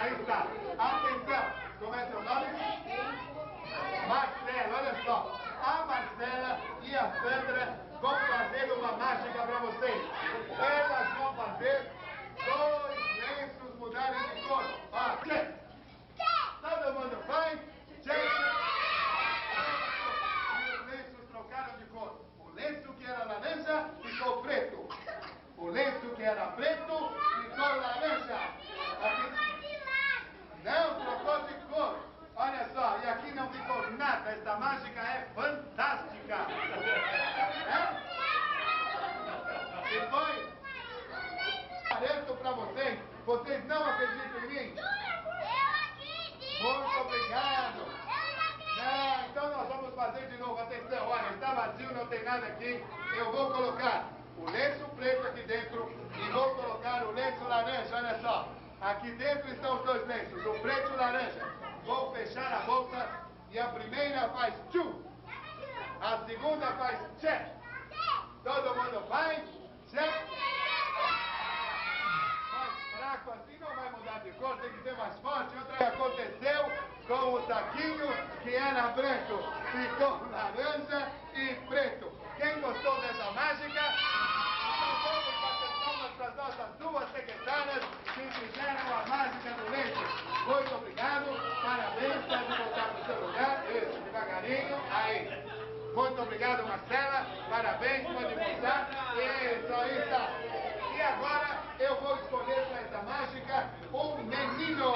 Aí está. Atenção. Como é seu nome? Marcela, olha só. A Marcela e a Sandra vão fazer uma mágica para vocês. Elas vão fazer 2 lenços mudarem de cor. Ó, check. Todo mundo vai. Check. E os lenços trocaram de cor. O lenço que era laranja ficou preto. O lenço que era preto ficou laranja. Aqui... Não trocou de cor. Olha só, e aqui não ficou nada. Esta mágica é fantástica. É? E foi pareço para vocês. Vocês não acreditam em mim? Eu acredito. Muito obrigado. Não, então nós vamos fazer de novo. Atenção, olha, está vazio, não tem nada aqui. Eu vou colocar o lenço preto aqui dentro e vou colocar o lenço laranja, olha só. Aqui dentro estão os 2 lenços, o preto e o laranja. Vou fechar a boca e a primeira faz tchu. A segunda faz check. Todo mundo faz check. Mais fraco assim não vai mudar de cor, tem que ser mais forte. Outra que aconteceu com o saquinho que era branco. Ficou laranja e preto. Quem gostou dessa mágica? Então vamos bater palmas para as nossas 2 secretárias que fizeram a mágica do leite. Muito obrigado, parabéns, pode voltar para o seu lugar. Isso, devagarinho, aí. Muito obrigado, Marcela, parabéns, pode voltar. Isso, aí está. E agora eu vou escolher para essa mágica um menino.